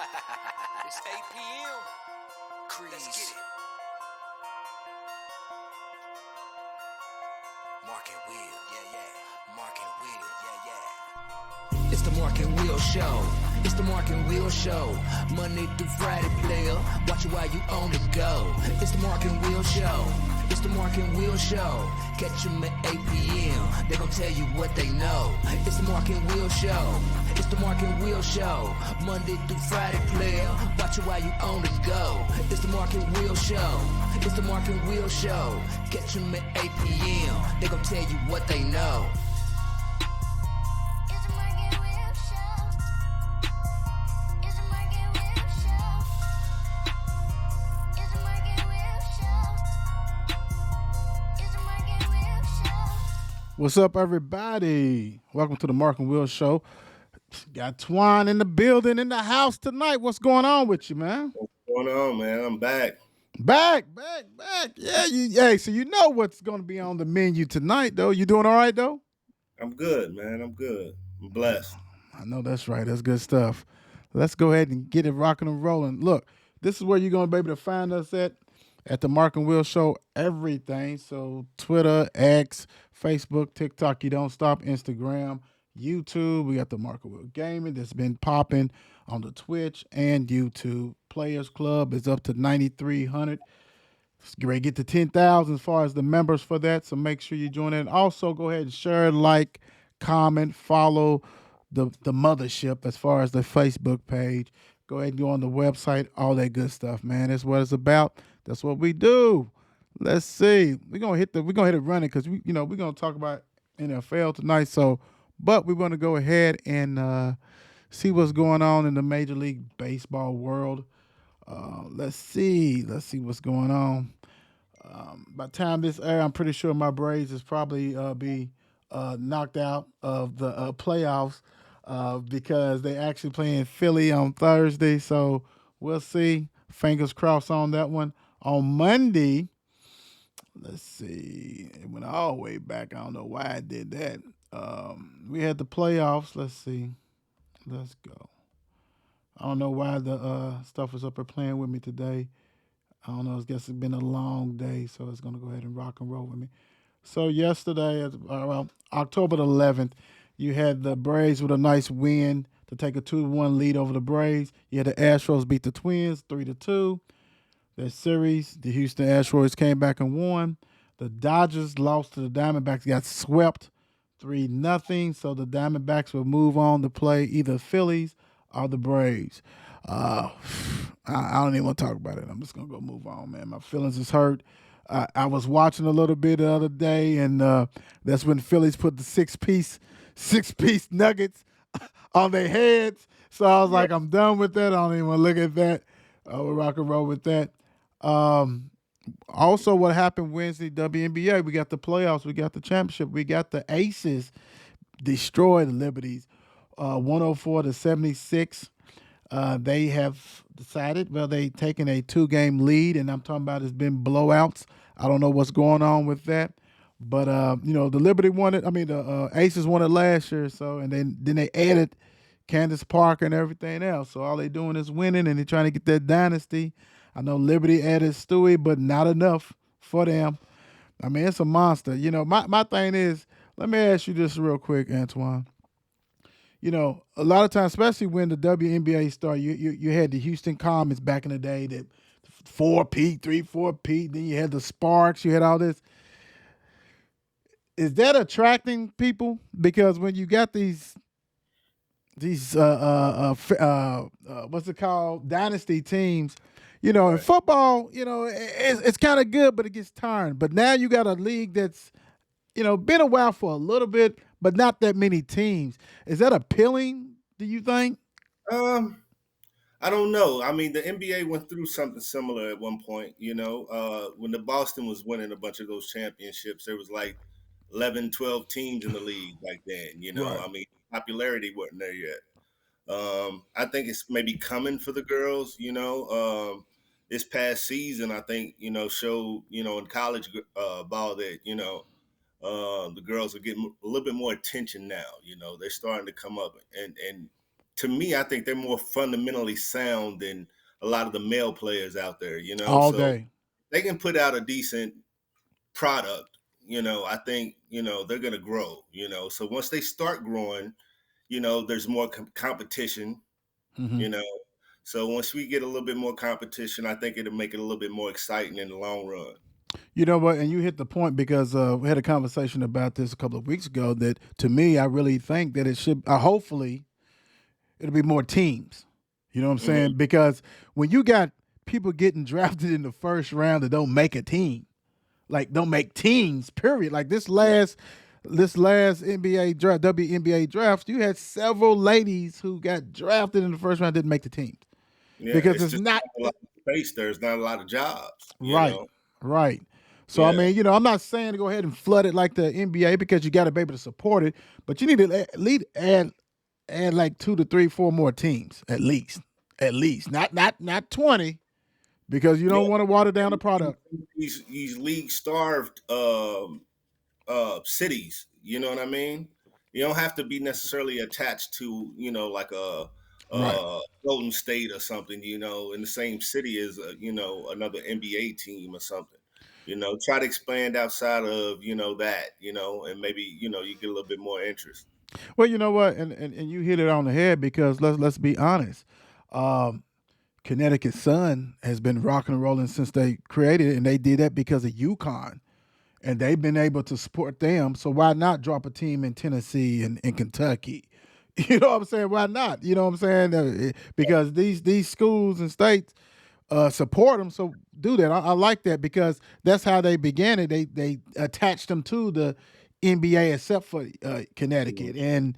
It's 8 p.m. Crease. Let's get it. Mark and Will, yeah. Mark and Will, yeah. It's the Mark and Will Show. It's the Mark and Will Show. Monday through Friday, player. Watch it while you on the go. It's the Mark and Will Show. It's the Mark and Will Show. Catch them at 8 p.m. They gon' tell you what they know. It's the Mark and Will Show. It's the Mark and Will Show. Monday through Friday, player. Watch it while you on the go. It's the Mark and Will Show. It's the Mark and Will Show. Catch them at 8 p.m. They gon' tell you what they know. What's up, everybody? Welcome to the Mark and Will Show. Got Twan in the building, in the house tonight. What's going on with you, man? What's going on, man? I'm back. Back. Yeah, hey, so you know what's going to be on the menu tonight, though. You doing all right, though? I'm good, man. I'm good. I'm blessed. I know that's right. That's good stuff. Let's go ahead and get it rocking and rolling. Look, this is where you're going to be able to find us at the Mark and Will Show, everything. So Twitter, X, Facebook, TikTok, you don't stop, Instagram, YouTube. We got the Mark and Will Gaming that's been popping on the Twitch and YouTube. Players Club is up to 9,300. It's ready to get to 10,000 as far as the members for that. So make sure you join in. Also, go ahead and share, like, comment, follow the mothership as far as the Facebook page. Go ahead and go on the website, all that good stuff, man. That's what it's about. That's what we do. Let's see. We're gonna hit it running because we're gonna talk about NFL tonight. So, but we're gonna go ahead and see what's going on in the Major League Baseball world. Let's see what's going on. By the time this air, I'm pretty sure my Braves is probably be knocked out of the playoffs because they actually playing Philly on Thursday. So we'll see. Fingers crossed on that one. On Monday, let's see. It went all the way back. I don't know why I did that. We had the playoffs. Let's see. Let's go. I don't know why the stuff was up there playing with me today. I don't know. I guess it's been a long day, so it's going to go ahead and rock and roll with me. So yesterday, October the 11th, you had the Braves with a nice win to take a 2-1 lead over the Braves. You had the Astros beat the Twins 3-2. That series, the Houston Astros came back and won. The Dodgers lost to the Diamondbacks, got swept 3-0. So the Diamondbacks will move on to play either Phillies or the Braves. I don't even want to talk about it. I'm just gonna go move on, man. My feelings is hurt. I was watching a little bit the other day, and that's when Phillies put the six-piece nuggets on their heads. So I was like, I'm done with that. I don't even want to look at that. We'll rock and roll with that. Also, what happened Wednesday, WNBA, we got the playoffs, we got the championship, we got the Aces destroy the Liberties, 104-76. They have decided, they taken a 2-game lead, and I'm talking about it's been blowouts. I don't know what's going on with that. But, the Liberty won it. I mean, the Aces won it last year, so, and then they added Candace Parker and everything else. So all they doing is winning, and they're trying to get that dynasty. I know Liberty added Stewie, but not enough for them. I mean, it's a monster. My thing is, let me ask you this real quick, Antwan. A lot of times, especially when the WNBA started, you had the Houston Comets back in the day, that 4P, 3-4P, then you had the Sparks, you had all this. Is that attracting people? Because when you got these what's it called, dynasty teams, in football, it's kind of good, but it gets tiring. But now you got a league that's, been a while for a little bit, but not that many teams. Is that appealing, do you think? I don't know. I mean, the NBA went through something similar at one point. When the Boston was winning a bunch of those championships, there was like 11, 12 teams in the league back then. Right. I mean, popularity wasn't there yet. I think it's maybe coming for the girls. This past season, I think showed in college ball that the girls are getting a little bit more attention now. They're starting to come up, and to me, I think they're more fundamentally sound than a lot of the male players out there. All So day. they can put out a decent product. I think they're gonna grow. So once they start growing, there's more competition. Mm-hmm. You know, so once we get a little bit more competition, I think it'll make it a little bit more exciting in the long run. You know what? And you hit the point because we had a conversation about this a couple of weeks ago. That to me, I really think that it should. Hopefully, it'll be more teams. You know what I'm Hmm. saying? Because when you got people getting drafted in the first round that don't make a team, like don't make teams, period. Like this last NBA draft, WNBA draft, you had several ladies who got drafted in the first round didn't make the teams Yeah, because it's it's just not not a lot of space. There's not a lot of jobs. right, right. So I Yeah, mean, I'm not saying to go ahead and flood it like the NBA because you got to be able to support it, but you need to at least add like 2 to 3, 4 more teams at least, not 20 because you yeah. don't want to water down the product. These league starved cities. You know what I mean? You don't have to be necessarily attached to like Right. Golden State or something. In the same city as another NBA team or something. Try to expand outside of that. And maybe you get a little bit more interest. Well, you know what, and you hit it on the head because let's be honest. Um, Connecticut Sun has been rocking and rolling since they created it, and they did that because of UConn, and they've been able to support them. So why not drop a team in Tennessee and in Kentucky? You know what I'm saying? Why not? You know what I'm saying? Because these schools and states support them. So do that. I like that because that's how they began it. They attached them to the NBA, except for Mhm. Connecticut, and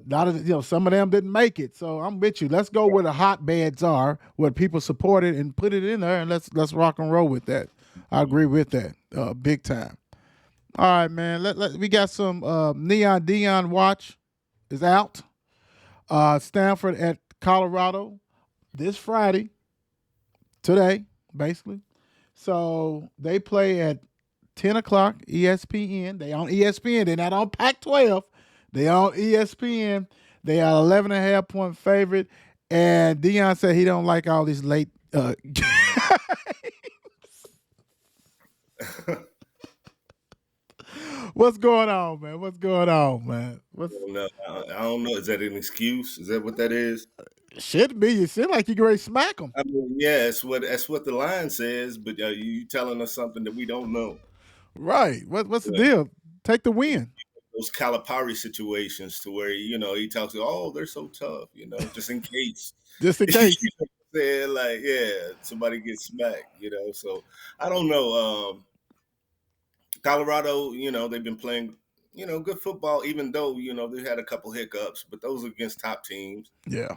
a lot of some of them didn't make it. So I'm with you. Let's go where the hotbeds are, where people support it, and put it in there, and let's rock and roll with that. I agree with that, big time. All right, man. We got some Neon Dion watch is out. Stanford at Colorado this Friday, today, basically. So they play at 10 o'clock ESPN. They on ESPN. They're not on Pac-12. They on ESPN. They are 11.5 point favorite. And Dion said he don't like all these late. What's going on, man? What's going on, man? What's No, I don't know. Is that an excuse? Is that what that is? should be? You seem like you ready to smack them, I mean, yeah, that's what the line says, but you telling us something that we don't know. right? What's the Yeah. deal? Take the win, Those Calipari situations to where he talks, oh, they're so tough, just in case. just in You case. know what I'm saying? Like, yeah, somebody gets smacked. So I don't know. Colorado, they've been playing, good football, even though, they had a couple hiccups, but those are against top teams. Yeah.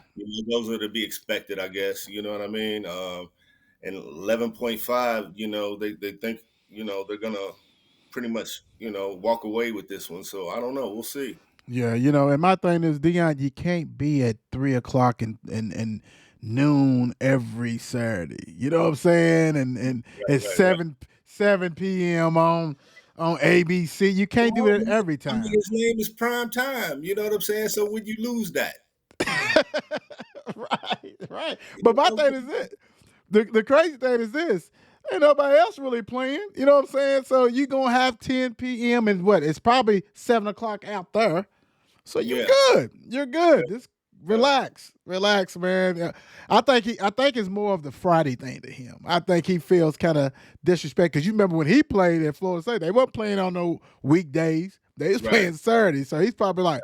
Those are to be expected, I guess. You know what I mean? And 11.5, they think, they're gonna pretty much, walk away with this one. So I don't know. We'll see. Yeah, and my thing is, Dion, you can't be at 3 o'clock and noon every Saturday. You know what I'm saying? And it's Right, right. 7 p.m. on ABC. You can't do Well, it every I mean, time. his name is prime time. You know what I'm saying? So when you lose that, Right, right. you But my know, thing is this. The crazy thing is this. Ain't nobody else really playing. You know what I'm saying? So you gonna have 10 p.m. and what? It's probably 7 o'clock out there. So you yeah, good. You're good. Just yeah, relax, man. I think it's more of the Friday thing to him. I think he feels kind of disrespect because you remember when he played at Florida State, they weren't playing on no weekdays. They was right. playing Saturday. So he's probably like,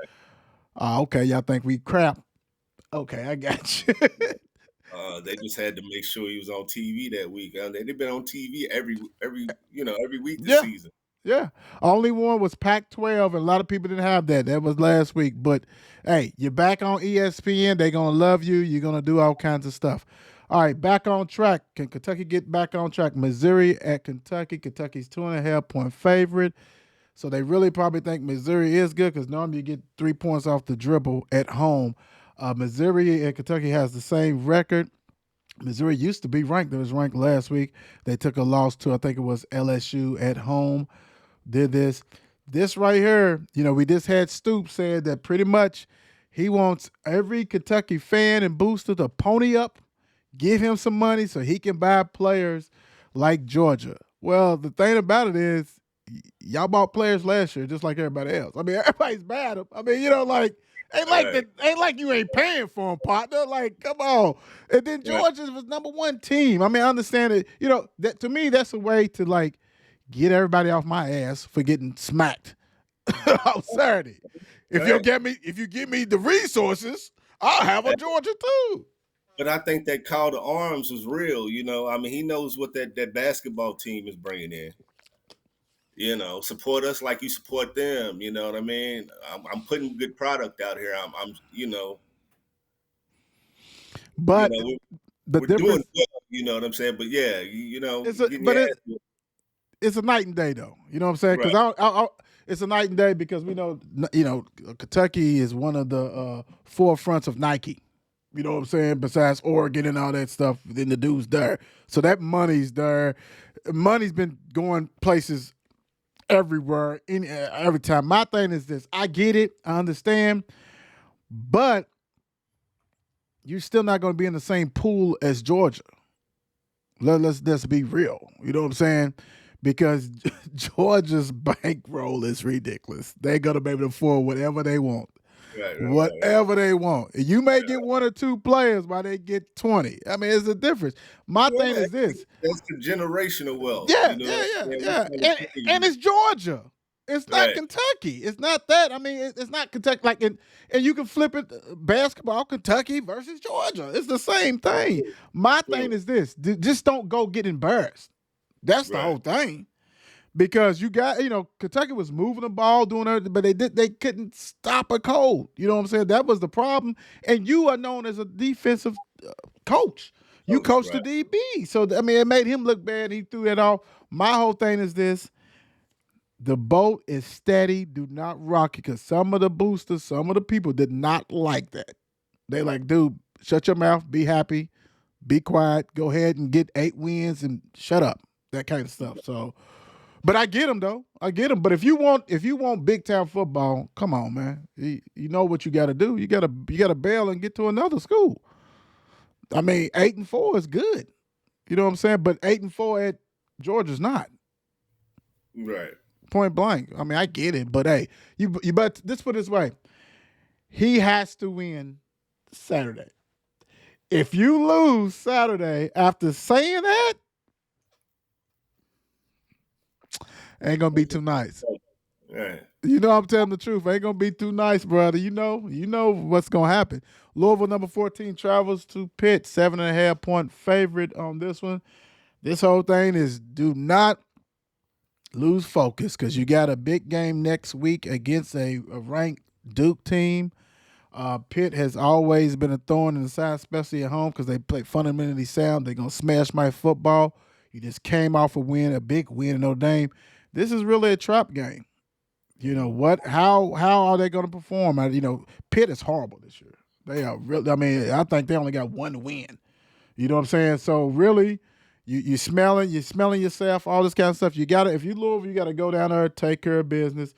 oh, okay, y'all think we crap. Okay, I got you. They just had to make sure he was on TV that week. They've been on TV every week this Yeah. season. Yeah. Only one was Pac-12, and a lot of people didn't have that. That was last week. But hey, you're back on ESPN. They're gonna love you. You're gonna do all kinds of stuff. All right, back on track. Can Kentucky get back on track? Missouri at Kentucky. Kentucky's 2.5 point favorite. So they really probably think Missouri is good because normally you get 3 points off the dribble at home. Missouri and Kentucky has the same record. Missouri used to be ranked. It was ranked last week. They took a loss to, I think it was LSU at home. Did this. This right here, we just had Stoops said that pretty much He wants every Kentucky fan and booster to pony up, give him some money so he can buy players like Georgia. Well, the thing about it is, y'all bought players last year just like everybody else. I mean, everybody's bad. I mean, like Right. ain't like you ain't paying for them, partner. Like, come on. And then Right. Georgia was number one team. I mean, I understand it. That to me, that's a way to like get everybody off my ass for getting smacked on Saturday. Right. If you give me the resources, I'll have a Georgia too. But I think that call to arms was real. I mean, he knows what that basketball team is bringing in. Support us like you support them. You know what I mean? I'm putting good product out here. But We're, the we're doing difference well. You know what I'm saying? But yeah, is getting your ass whooped. it's a night and day though. You know what I'm saying? Right. Because it's a night and day because we know Kentucky is one of the forefronts of Nike. You know what I'm saying? Besides Oregon and all that stuff, then the dude's there. So that money's there. Money's been going places everywhere, every time. My thing is this: I get it, I understand, but you're still not going to be in the same pool as Georgia. Let's be real. You know what I'm saying? Because Georgia's bankroll is ridiculous. They're gonna be able to afford whatever they want. Right. Whatever they want. You may get one or two players while they get 20. I mean, it's a difference. My thing Yeah, is this. that's the generational wealth. Yeah, You know yeah, what yeah, I'm saying? yeah. We're trying to tell And you. it's Georgia. It's not Right. Kentucky. It's not that. I mean, it's not Kentucky. And you can flip it basketball, Kentucky versus Georgia. It's the same thing. My thing True. is this: just don't go get embarrassed. That's the Right. whole thing. Because you got, Kentucky was moving the ball, doing everything, but they couldn't stop a cold. You know what I'm saying? That was the problem. And you are known as a defensive coach. You Coach, coached the right. DB. So I mean, it made him look bad. He threw that off. My whole thing is this: the boat is steady. Do not rock it. Because some of the boosters, some of the people did not like that. They like, dude, shut your mouth, be happy, be quiet, go ahead and get 8 wins and shut up. That kind of stuff. So, but I get them though. I get them. But if you want big time football, come on, man. You know what you got to do. You got to bail and get to another school. I mean, 8-4 is good. You know what I'm saying? But 8-4 at Georgia's not. Right. Point blank. I mean, I get it, but hey, you but this put it this way. He has to win Saturday. If you lose Saturday after saying that, ain't gonna be too nice. Right. You know I'm telling the truth. Ain't gonna be too nice, brother. You know what's gonna happen. Louisville number 14 travels to Pitt, 7.5 point favorite on this one. This whole thing is do not lose focus because you got a big game next week against a ranked Duke team. Pitt has always been a thorn in the side, especially at home because they play fundamentally sound. They're gonna smash my football. You just came off a big win in Notre Dame. This is really a trap game. You know what? How are they going to perform? Pitt is horrible this year. They are really. I mean, I think they only got one win. You know what I'm saying? So really, you smelling yourself, all this kind of stuff. You gotta if you Louisville, you gotta go down there, take care of business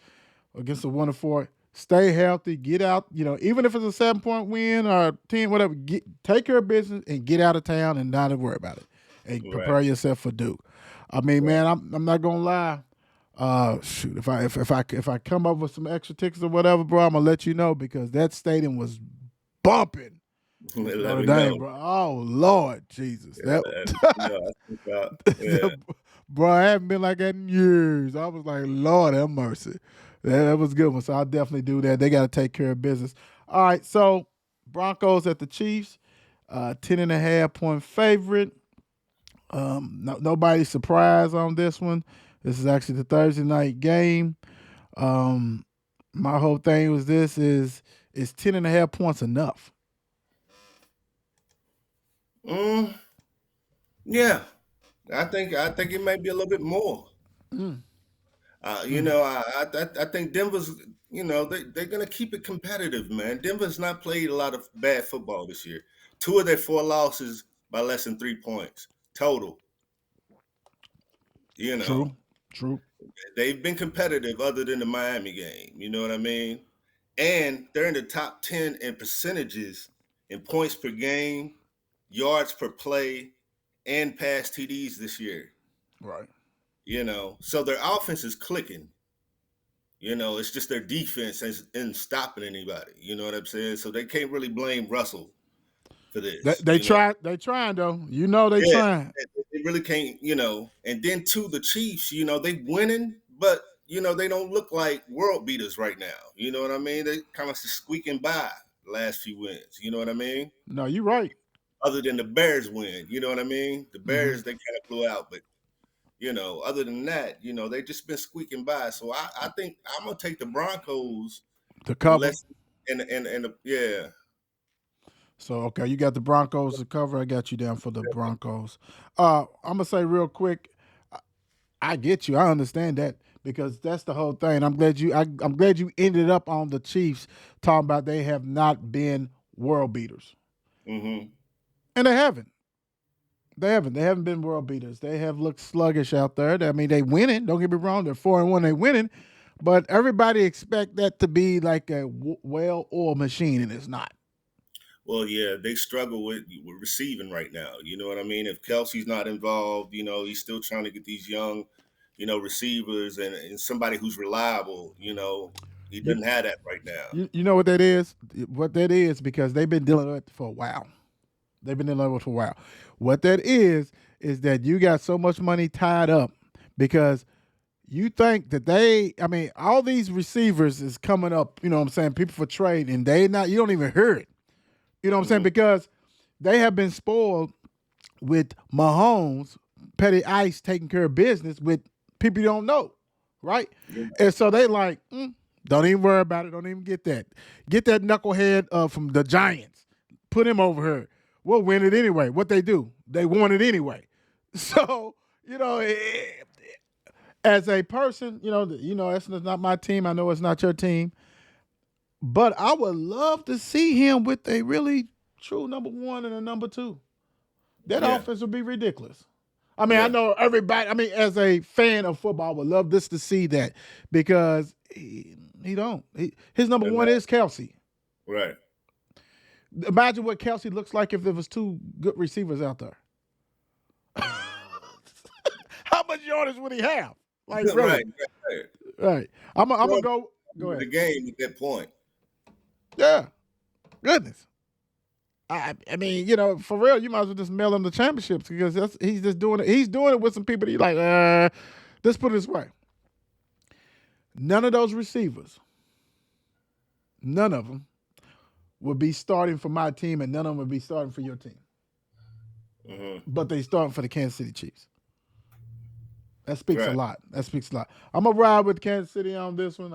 against a 1-4. Stay healthy, get out. Even if it's a 7 point win or 10, whatever, take care of business and get out of town and not worry about it. And Right. prepare yourself for Duke. I mean, Right. man, I'm not gonna lie. Shoot, if I come up with some extra tickets or whatever, bro, I'm gonna let you know because that stadium was bumping. Let Notre me Dame, know. bro. Oh Lord, Jesus, that I think yeah. bro, I haven't been like that in years. I was like, Lord have mercy. That was a good one. So I'll definitely do that. They got to take care of business. All right, so Broncos at the Chiefs, 10.5 point favorite. Nobody surprised on this one. This is actually the Thursday night game. Um, my whole thing was this is 10.5 points enough? Mm, yeah. I think it might be a little bit more. Mm, You mm. know, I think Denver's. They're gonna keep it competitive, man. Denver's not played a lot of bad football this year. Two of their four losses by less than 3 points total. You know, True, true. they've been competitive other than the Miami game. You know what I mean? and they're in the top 10 in percentages in points per game, yards per play, and pass TDs this year. Right. So their offense is clicking. It's just their defense isn't stopping anybody. You know what I'm saying? So they can't really blame Russell for They, this. they try. They trying though. They Yeah, trying. they really can't. And then too, the Chiefs. They winning, but they don't look like world beaters right now. You know what I mean? They kind of squeaking by the last few wins. You know what I mean? No, you're right. Other than the Bears win, you know what I mean? The Mm-hmm. Bears they kind of blew out, but other than that, they just been squeaking by. So I think I'm gonna take the Broncos To cover. unless yeah. So okay, you got the Broncos to cover. I got you down for the Broncos. I'm gonna say real quick. I get you. I understand that because that's the whole thing. I'm glad I'm glad you ended up on the Chiefs talking about they have not been world beaters, Mm-hmm. and they haven't. They haven't. They haven't been world beaters. They have looked sluggish out there. I mean, they winning. Don't get me wrong. They're 4-1. They winning, but everybody expect that to be like a well-oiled machine, and it's not. Well, yeah, they struggle with receiving right now. You know what I mean? If Kelsey's not involved, he's still trying to get these young, receivers and somebody who's reliable. He You, doesn't have that right now. you know what that is? What that is because they've been dealing with it for a while. They've been dealing with it for a while. What that is that you got so much money tied up because you think that all these receivers is coming up, you know what I'm saying, people for trade, and you don't even hear it. You know what I'm saying? Because they have been spoiled with Mahomes, Petty Ice taking care of business with people you don't know, right? Yeah. And so they like, don't even worry about it. Don't even get that. Get that knucklehead from the Giants. Put him over here. We'll win it anyway. What they do, they won it anyway. So, as a person, that's not my team. I know it's not your team. But I would love to see him with a really true number one and a number two. That offense would be ridiculous. I mean, I know everybody. I mean, as a fan of football, I would love this to see that because he don't. His number one is Kelsey. Right. Imagine what Kelsey looks like if there was two good receivers out there. How much yardage would he have? Like, really? Right. I'm gonna go ahead. The game at that point. Yeah. Goodness. I mean, for real, you might as well just mail him the championships because he's just doing it. He's doing it with some people that he's like, let's put it this way. None of those receivers, none of them would be starting for my team and none of them would be starting for your team. Mm-hmm. But they starting for the Kansas City Chiefs. That speaks a lot. I'm going to ride with Kansas City on this one.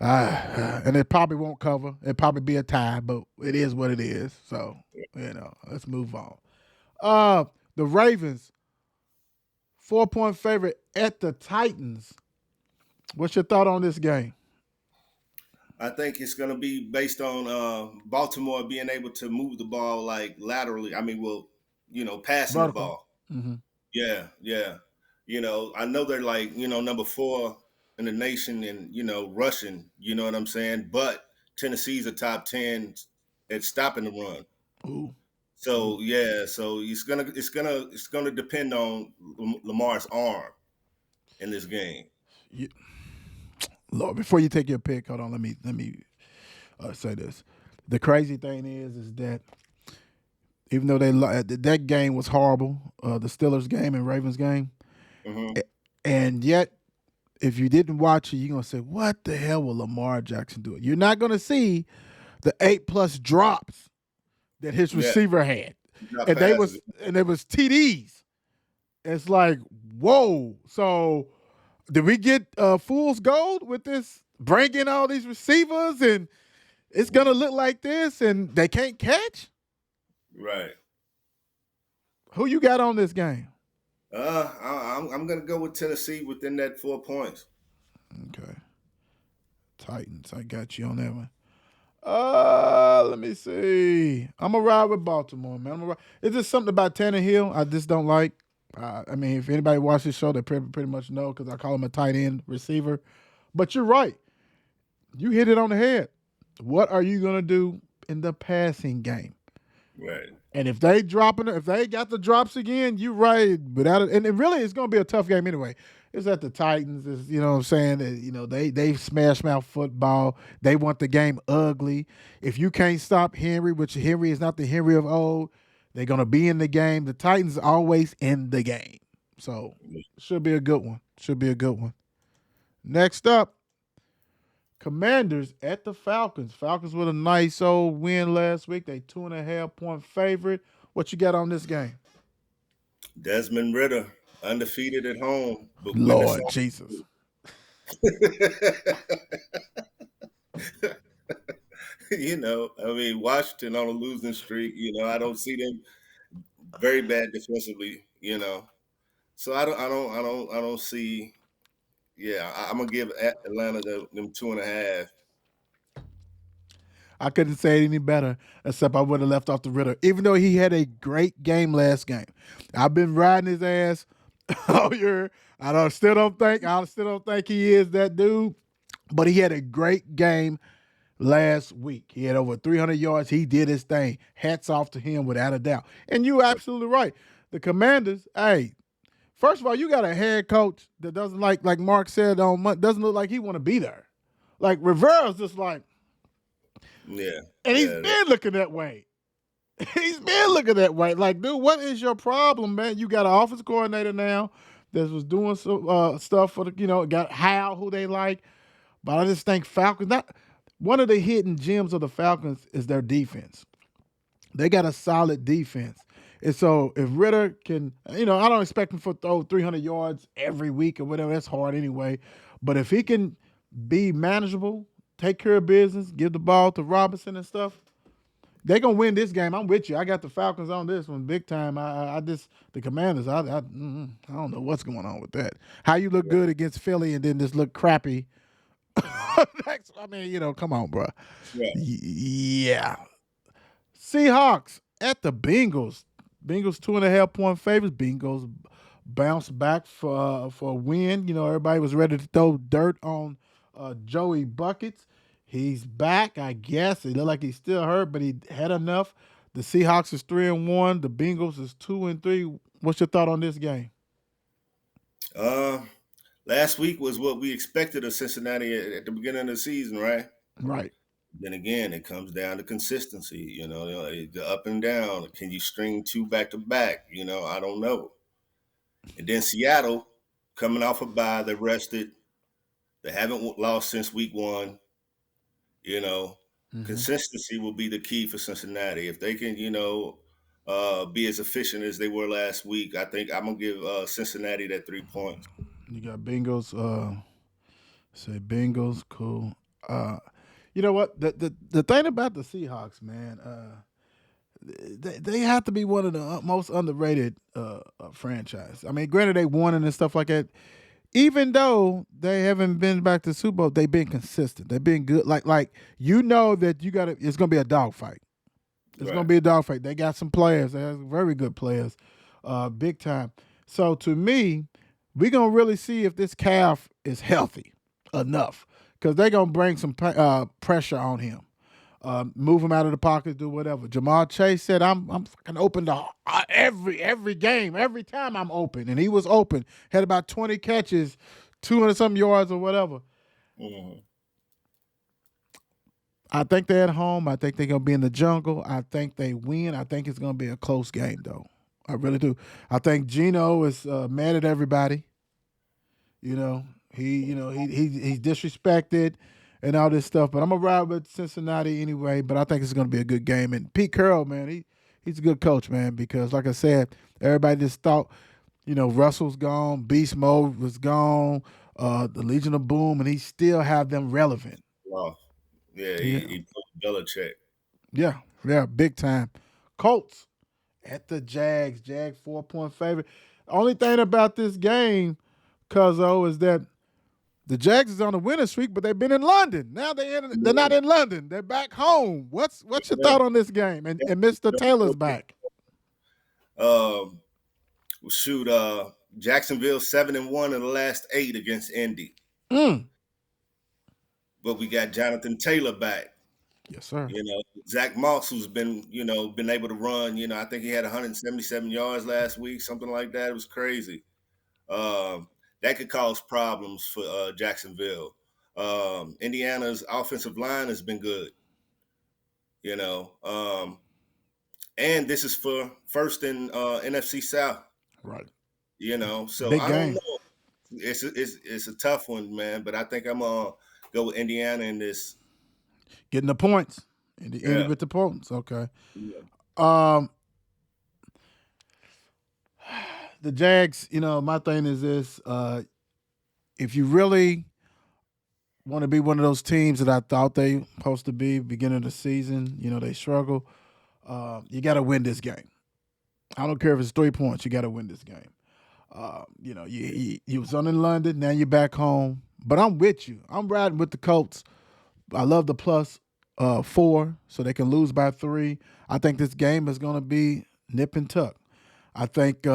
And it probably won't cover. It'll probably be a tie, but it is what it is. So, let's move on. The Ravens, 4-point favorite at the Titans. What's your thought on this game? I think it's going to be based on Baltimore being able to move the ball like laterally. I mean, passing the ball. Mm-hmm. Yeah. I know they're like, number 4 in the nation and, rushing, you know what I'm saying? But Tennessee's a top 10 at stopping the run. Ooh. So, so it's gonna depend on Lamar's arm in this game. Lord, before you take your pick, hold on, let me say this. The crazy thing is that even though that game was horrible, the Steelers game and Ravens game, and yet if you didn't watch it, you're going to say, what the hell will Lamar Jackson do? You're not going to see the 8+ drops that his receiver had. And they was TDs. It's like, whoa. So did we get fool's gold with this? Bring in all these receivers and it's going to look like this and they can't catch? Right. Who you got on this game? I'm gonna go with Tennessee within that 4 points. Okay. Titans, I got you on that one. Let me see. I'm gonna ride with Baltimore, man. It's just something about Tannehill I just don't like. I mean, if anybody watches this show, they pretty much know because I call him a tight end receiver. But you're right. You hit it on the head. What are you gonna do in the passing game? Right. And if they dropping it, if they got the drops again, you right without it. And it really it's gonna be a tough game anyway. It's at the Titans. It's, you know what I'm saying? They smash mouth football. They want the game ugly. If you can't stop Henry, which Henry is not the Henry of old, they're gonna be in the game. The Titans always in the game. So should be a good one. Should be a good one. Next up, Commanders at the Falcons. Falcons with a nice old win last week. They 2.5 point favorite. What you got on this game? Desmond Ritter, undefeated at home, but winners Lord Jesus. I mean, Washington on a losing streak. I don't see them very bad defensively. So I don't see. Yeah, I'm gonna give Atlanta them 2.5. I couldn't say it any better, except I would have left off the Ritter. Even though he had a great game last game. I've been riding his ass all year. I still don't think he is that dude. But he had a great game last week. He had over 300 yards. He did his thing. Hats off to him without a doubt. And you're absolutely right. The Commanders, hey, first of all, you got a head coach that doesn't like Mark said on Monday, doesn't look like he want to be there. Like Rivera's just like, Yeah, and he's yeah, been looking that way. He's been looking that way. Like, dude, what is your problem, man? You got an offense coordinator now that was doing some stuff for got Hal, who they like. But I just think Falcons, not one of the hidden gems of the Falcons is their defense. They got a solid defense. And so if Ritter can, I don't expect him to throw 300 yards every week or whatever. That's hard anyway. But if he can be manageable, take care of business, give the ball to Robinson and stuff, they're gonna win this game. I'm with you. I got the Falcons on this one big time. I just the Commanders. I don't know what's going on with that. How you look good against Philly and then just look crappy. Come on, bro. yeah. Yeah. Seahawks at the Bengals. Bengals 2.5 point favorites. Bengals bounce back for a win. Everybody was ready to throw dirt on Joey Buckets. He's back, I guess. It looked like he's still hurt, but he had enough. The Seahawks is 3-1. The Bengals is 2-3. What's your thought on this game? Uh, Last week was what we expected of Cincinnati at the beginning of the season, right? Right. Then again, it comes down to consistency. The up and down. Can you string two back to back? I don't know. And then Seattle, coming off a bye, they're rested. They haven't lost since week one. Consistency will be the key for Cincinnati. If they can, be as efficient as they were last week, I think I'm gonna give Cincinnati that 3 points. You got Bengals. Say Bengals. Cool. You know what? The thing about the Seahawks, man, they have to be one of the most underrated franchise. I mean, granted they won and stuff like that. Even though they haven't been back to the Super Bowl, they've been consistent. They've been good. Like that you got to. It's gonna be a dogfight. It's gonna Right. be a dogfight. They got some players. They have very good players, big time. So to me, we're gonna really see if this calf is healthy enough because they're gonna bring some pressure on him. Move him out of the pocket, do whatever. Jamal Chase said, "I'm fucking open to every game, every time I'm open," and he was open. Had about 20 catches, 200 some yards or whatever. Mhm. I think they're at home. I think they're gonna be in the jungle. I think they win. I think it's gonna be a close game, though. I really do. I think Gino is mad at everybody. He's disrespected and all this stuff. But I'm gonna ride with Cincinnati anyway. But I think it's gonna be a good game. And Pete Carroll, man, he's a good coach, man. Because like I said, everybody just thought, Russell's gone, Beast Mode was gone, the Legion of Boom, and he still have them relevant. Wow. Yeah, Yeah, he put Belichick. yeah, big time. Colts at the Jags. Jag 4 point favorite. Only thing about this game, Cuzzo, is that the Jags is on a winning streak, but they've been in London. Now they're not in London. They're back home. What's your thought on this game? And Mr. Taylor's back. Um, Shoot, Jacksonville 7-1 in the last 8 against Indy. Mm. but we got Jonathan Taylor back. Yes, sir. You know, Zach Moss, who's been, been able to run. You know, I think he had 177 yards last week, something like that. It was crazy. Um, that could cause problems for Jacksonville. Indiana's offensive line has been good. You know, and this is for first in NFC South. Right. So Big I don't game. know. It's a tough one, man. But I think I'm gonna go with Indiana in this. Getting the points. Indy Yeah. with the points. Okay. Yeah. Um, the Jags, my thing is this. If you really want to be one of those teams that I thought they supposed to be beginning of the season, they struggle. You got to win this game. I don't care if it's 3 points. You got to win this game. You was on in London. Now you're back home. But I'm with you. I'm riding with the Colts. I love the plus 4, so they can lose by 3. I think this game is going to be nip and tuck. I think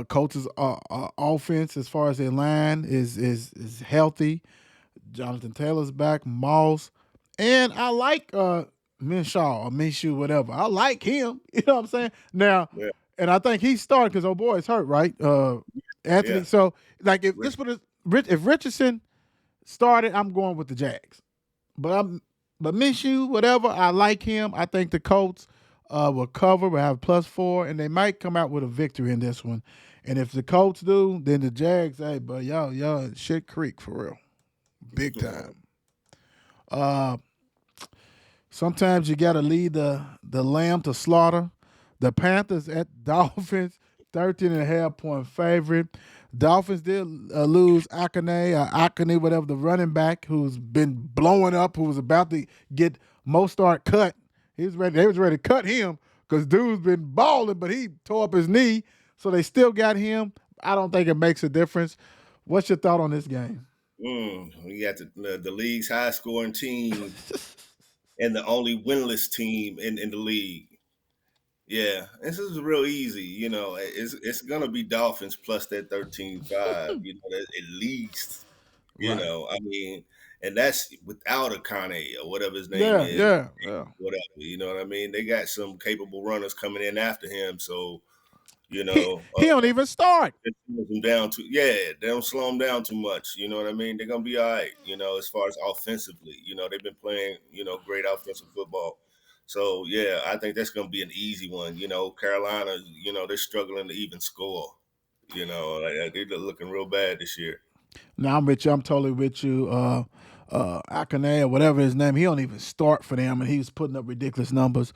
Colts' offense, as far as their line, is healthy. Jonathan Taylor's back, Moss, and I like Minshaw or Minshew, whatever. I like him. You know what I'm saying? Now, Yeah. and I think he's starting because boy is hurt, right? Anthony. Yeah. So, like, if Richardson started, I'm going with the Jags. But Minshew, whatever, I like him. I think the Colts will cover, will have +4, and they might come out with a victory in this one. And if the Colts do, then the Jags, hey, but y'all shit creek for real. Big time. Sometimes you got to lead the lamb to slaughter. The Panthers at Dolphins, 13.5-point favorite. Dolphins did lose Akane, whatever, the running back who's been blowing up, who was about to get Mostart cut. They was ready to cut him because dude's been balling, but he tore up his knee, so they still got him. I don't think it makes a difference. What's your thought on this game? We got the league's high scoring team and the only winless team in the league. Yeah, this is real easy. It's gonna be Dolphins plus that 13.5. At least. Right. I mean, and that's without a Kane or whatever his name Yeah, is. yeah. Whatever. You know what I mean? They got some capable runners coming in after him, so He don't even start. it slows them down they don't slow them down too much. You know what I mean? They're gonna be all right. As far as offensively, they've been playing great offensive football. So yeah, I think that's gonna be an easy one. Carolina, they're struggling to even score. They're looking real bad this year. No, I'm with you. I'm totally with you. Akane or whatever his name, he don't even start for them, and he was putting up ridiculous numbers.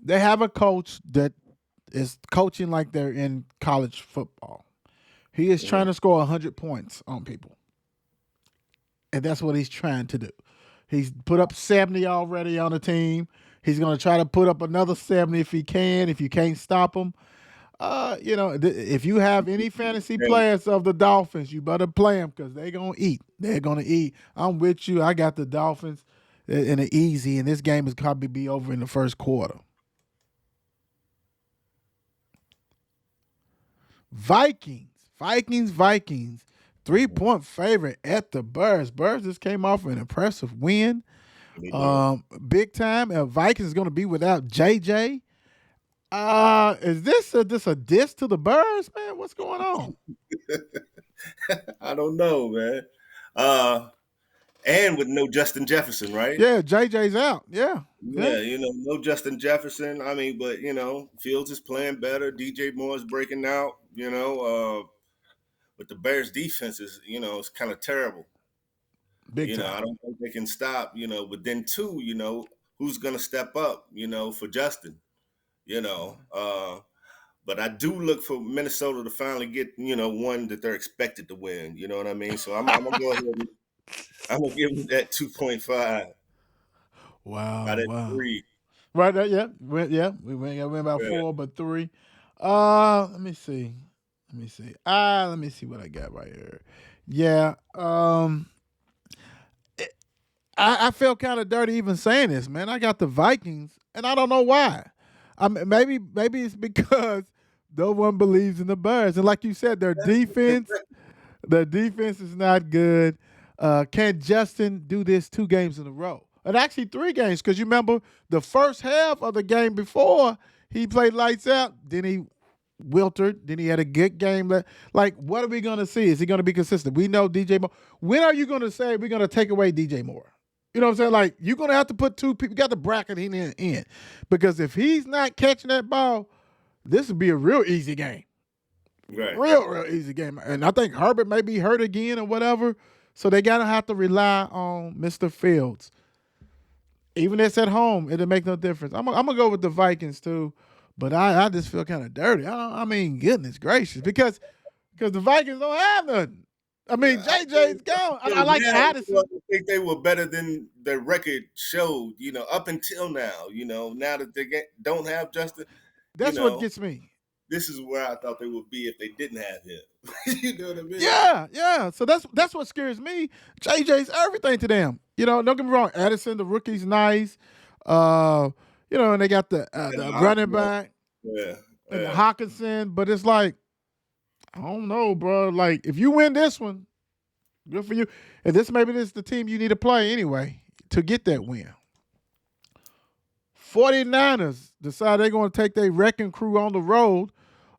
They have a coach that is coaching like they're in college football. He is trying to score 100 points on people, and that's what he's trying to do. He's put up 70 already on the team. He's going to try to put up another 70 if he can. If you can't stop him, if you have any fantasy players of the Dolphins, you better play them because they're going to eat. They're going to eat. I'm with you. I got the Dolphins in an easy, and this game is probably be over in the first quarter. Vikings. 3-point favorite at the Bears. Bears just came off an impressive win. Big time. Vikings is going to be without JJ. Is this a diss to the Bears, man? What's going on? I don't know, man. And with no Justin Jefferson, right? Yeah, JJ's out. Yeah. No Justin Jefferson. I mean, but Fields is playing better. DJ Moore is breaking out. But the Bears defense is, it's kind of terrible. Big time. I don't think they can stop. But then too, who's gonna step up? For Justin. But I do look for Minnesota to finally get, one that they're expected to win. You know what I mean? So I'm gonna go ahead and I'm gonna give them that 2.5. Wow. Out of 3. Right there, yeah. We went about 4, but 3. Let me see. Let me see what I got right here. Yeah. I feel kind of dirty even saying this, man. I got the Vikings, and I don't know why. Maybe it's because no one believes in the Bears, and like you said, their defense is not good. Can Justin do this 2 games in a row? And actually 3 games, because you remember the first half of the game before he played lights out, then he wiltered, then he had a good game. Like, what are we going to see? Is he going to be consistent? We know DJ Moore. When are you going to say we're going to take away DJ Moore? You know what I'm saying? Like, you're going to have to put 2 people, you got to bracket him in. Because if he's not catching that ball, this would be a real easy game. Right. Real easy game. And I think Herbert may be hurt again or whatever. So they got to have to rely on Mr. Fields. Even if it's at home, it'll make no difference. I'm going to go with the Vikings too. But I just feel kind of dirty. I mean, goodness gracious. Because the Vikings don't have nothing. I mean, JJ's gone. I like Addison. I think they were better than the record showed, up until now. Now that they don't have Justin. That's what gets me. This is where I thought they would be if they didn't have him. You know what I mean? Yeah. So that's what scares me. JJ's everything to them. Don't get me wrong. Addison, the rookie's nice. And they got the running back. Yeah. And the Hawkinson. But it's like, I don't know, bro. Like, if you win this one, good for you. And maybe this is the team you need to play anyway to get that win. 49ers decide they're going to take their wrecking crew on the road.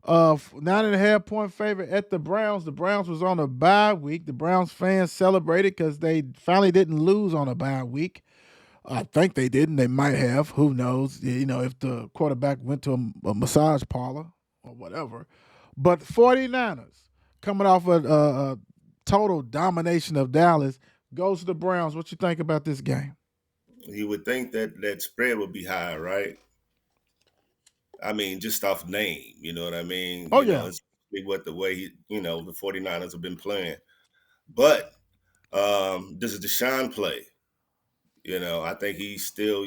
9.5-point favorite at the Browns. The Browns was on a bye week. The Browns fans celebrated because they finally didn't lose on a bye week. I think they didn't. They might have. Who knows? If the quarterback went to a massage parlor or whatever. But 49ers, coming off a total domination of Dallas, goes to the Browns. What you think about this game? You would think that spread would be high, right? I mean, just off name, you know what I mean? Oh, yeah. What the way the 49ers have been playing. But does Deshaun play? I think he's still,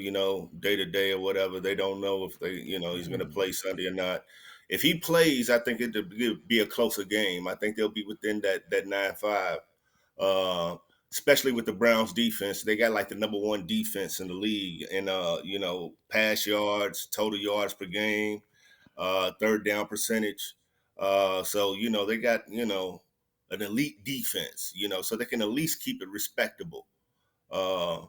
day to day or whatever. They don't know if he's going to play Sunday or not. If he plays, I think it'll be a closer game. I think they'll be within that 9-5, especially with the Browns defense. They got like the number 1 defense in the league and, pass yards, total yards per game, third down percentage. So, they got, an elite defense, so they can at least keep it respectable. I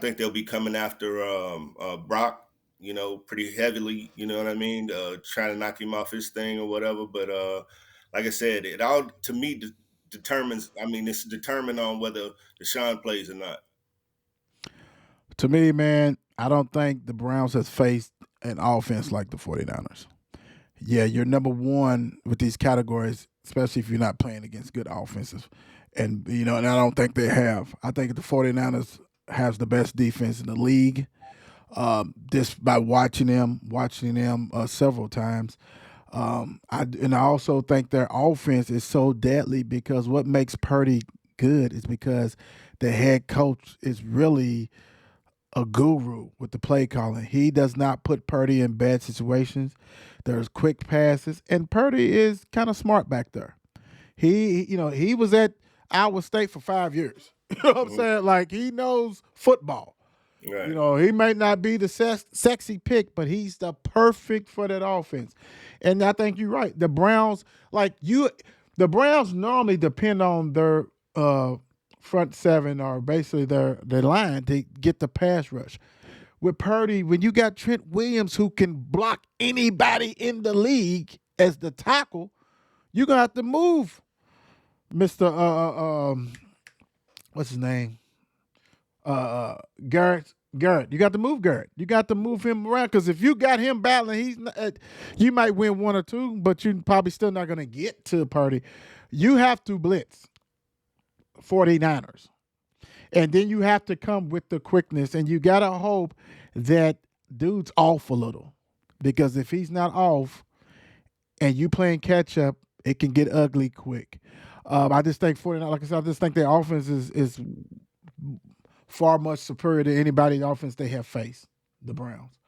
think they'll be coming after Brock, pretty heavily, you know what I mean? Trying to knock him off his thing or whatever. But like I said, it all, to me, determines, it's determined on whether Deshaun plays or not. To me, man, I don't think the Browns has faced an offense like the 49ers. Yeah, you're number 1 with these categories, especially if you're not playing against good offenses. And, and I don't think they have. I think the 49ers has the best defense in the league. Just by watching them several times. I also think their offense is so deadly because what makes Purdy good is because the head coach is really a guru with the play calling. He does not put Purdy in bad situations. There's quick passes, and Purdy is kind of smart back there. He was at Iowa State for 5 years. You know what I'm saying? Like, he knows football. Right. He may not be the sexy pick, but he's the perfect for that offense. And I think you're right. The Browns, the Browns normally depend on their front 7 or basically their line to get the pass rush. With Purdy, when you got Trent Williams who can block anybody in the league as the tackle, you're going to have to move Mr. What's his name? Garrett. You got to move Garrett. You got to move him around because if you got him battling, you might win 1 or 2, but you're probably still not going to get to Purdy. You have to blitz 49ers. And then you have to come with the quickness, and you got to hope that dude's off a little because if he's not off and you playing catch up, it can get ugly quick. I just think 49, like I said, I just think their offense is far much superior to anybody's offense they have faced, the Browns.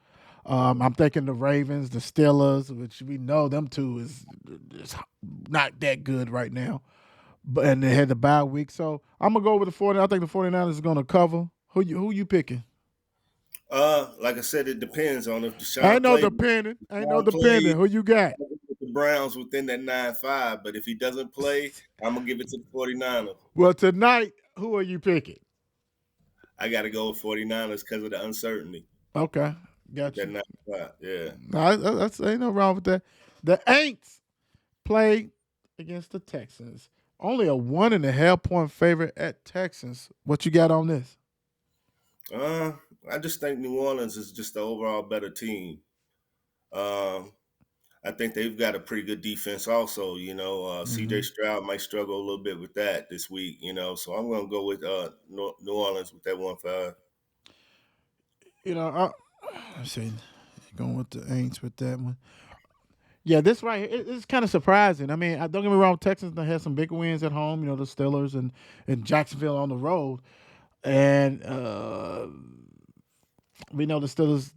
I'm thinking the Ravens, the Steelers, which we know them two is not that good right now. And they had the bye week. So I'm going to go with the 49. I think the 49ers is going to cover. Who you picking? Like I said, it depends on if Deshaun Ain't no plays. depending. Who you got? The the Browns within that 9-5, but if he doesn't play, I'm gonna give it to the 49ers. Well, tonight, who are you picking? I got to go with 49ers because of the uncertainty Okay, with got that you. 9-5. Yeah. No, that's ain't no wrong with that. The Aints play against the Texans. Only a 1.5 point favorite at Texans. What you got on this? Uh, I just think New Orleans is just the overall better team. Um, I think they've got a pretty good defense also. Mm-hmm. CJ Stroud might struggle a little bit with that this week, so I'm going to go with New Orleans with that 1-5. Let's see, going with the Aints with that one. Yeah, this right here, it's kind of surprising. I mean, don't get me wrong, Texans they had some big wins at home. The Steelers and Jacksonville on the road, and we know the Steelers'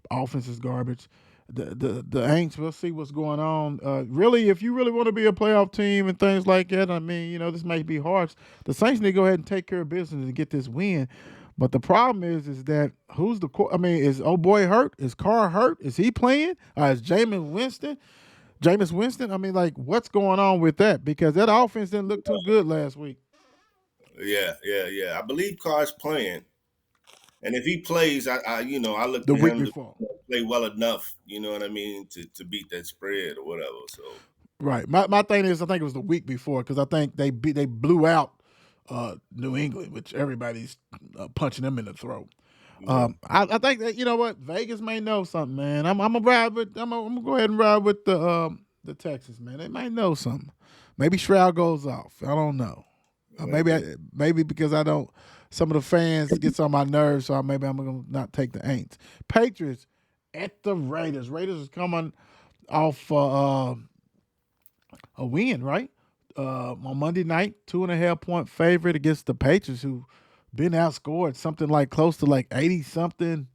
offense is garbage. The Aints, we'll see what's going on. Really, if you really want to be a playoff team and things like that, I mean, this might be hard. The Saints need to go ahead and take care of business and get this win. But the problem is that who's the? I mean, is old boy hurt? Is Carr hurt? Is he playing? Is Jameis Winston? Jameis Winston. I mean, like, what's going on with that? Because that offense didn't look too good last week. Yeah. I believe Carr's playing. And if he plays, I look The to week him to before. play well enough, you know what I mean, to beat that spread or whatever. So Right. My thing is, I think it was the week before because I think they blew out New England, which everybody's punching them in the throat. yeah. I think that what Vegas may know something, man. I'm gonna I'm gonna go ahead and ride with the Texans, man. They might know something. Maybe Shroud goes off. I don't know. Maybe because I don't. Some of the fans gets on my nerves, so maybe I'm gonna not take the Aints. Patriots at the Raiders. Raiders is coming off a win, right? On Monday night, 2.5 point favorite against the Patriots, who been outscored something like close to like 80 something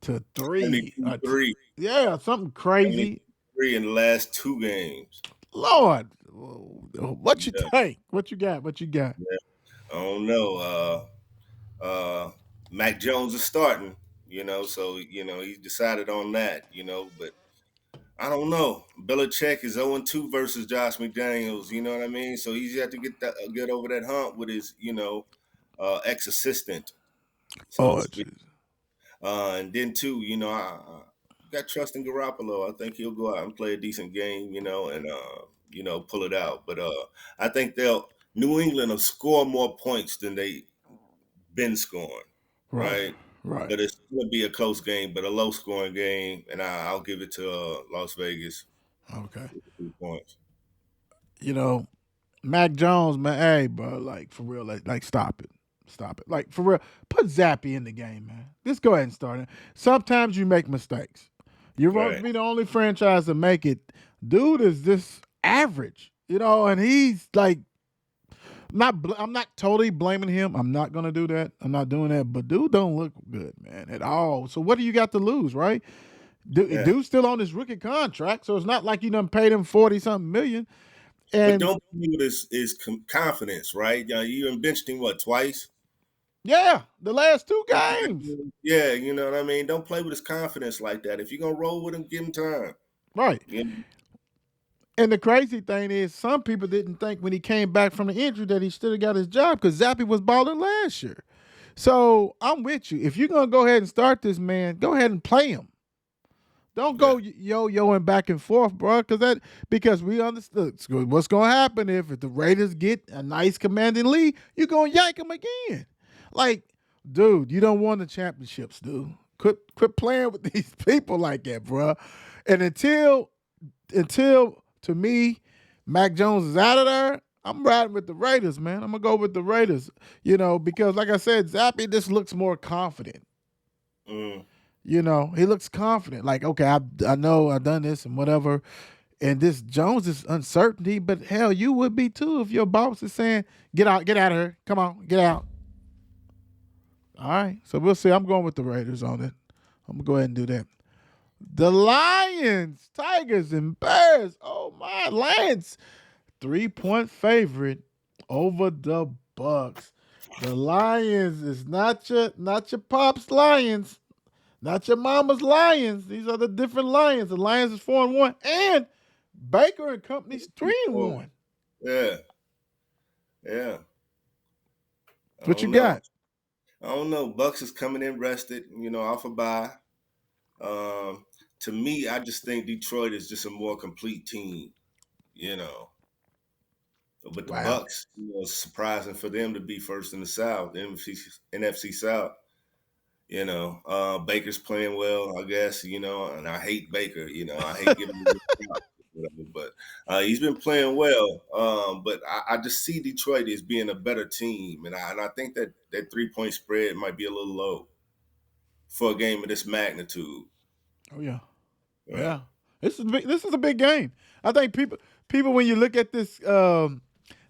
to 3. 72-3. Yeah, something crazy. 73 in the last 2 games. Lord, what you Yeah. think? What you got? What you got? I don't know. Mac Jones is starting, so he decided on that, but I don't know. Belichick is 0-2 versus Josh McDaniels, you know what I mean? So he's got to get over that hump with his, ex-assistant, so to Oh, speak. jeez. And then too, I got trust in Garoppolo. I think he'll go out and play a decent game, and pull it out. But I think New England will score more points than they been scoring, Right, right? right. But it's going to be a close game, but a low-scoring game, and I'll give it to Las Vegas. Okay. 3 points. Mac Jones, man, hey, bro, like for real, like stop it. Stop it. Like for real. Put Zappy in the game, man. Just go ahead and start it. Sometimes you make mistakes. You're going to Right. be the only franchise to make it. Dude is just average, and he's like I'm not totally blaming him. I'm not gonna do that. I'm not doing that. But dude don't look good, man, at all. So what do you got to lose, right? Yeah. Dude's still on his rookie contract, so it's not like you done paid him 40-something million. But And don't play with his confidence, right? You done benched him, what, twice? yeah, the last 2 games. Yeah, you know what I mean? Don't play with his confidence like that. If you're going to roll with him, give him time. Right. You know? And the crazy thing is, some people didn't think when he came back from the injury that he still got his job because Zappy was balling last year. So I'm with you. If you're gonna go ahead and start this man, go ahead and play him. Don't go yo-yoing back and forth, bro. Because we understood what's gonna happen if the Raiders get a nice commanding lead, you're gonna yank them again. Like, dude, you don't want the championships, dude. Quit playing with these people like that, bro. And until to me, Mac Jones is out of there, I'm riding with the Raiders, man. I'm gonna go with the Raiders, because like I said, Zappy just looks more confident. Mm. He looks confident. Like, okay, I know I've done this and whatever. And this Jones is uncertainty, but hell, you would be too if your boss is saying, get out of here. Come on, get out. All right. So we'll see. I'm going with the Raiders on it. I'm gonna go ahead and do that. The Lions, Tigers, and Bears. Oh my, Lions, 3-point favorite over the Bucks. The Lions is not your pop's Lions, not your mama's Lions. These are the different Lions. The Lions is 4-1, and Baker and company's 3-4. 3-1. Yeah, yeah. I What you don't know. got? I don't know. Bucks is coming in rested, off a bye. Um, to me, I just think Detroit is just a more complete team, you know. But the Wow. Bucks, it's surprising for them to be first in the South, NFC South. Baker's playing well, I guess. And I hate Baker. I hate giving him this shot, but he's been playing well. But I just see Detroit as being a better team, and I think that 3-point spread might be a little low for a game of this magnitude. Oh yeah. Yeah. Yeah. This is a big game. I think people when you look at this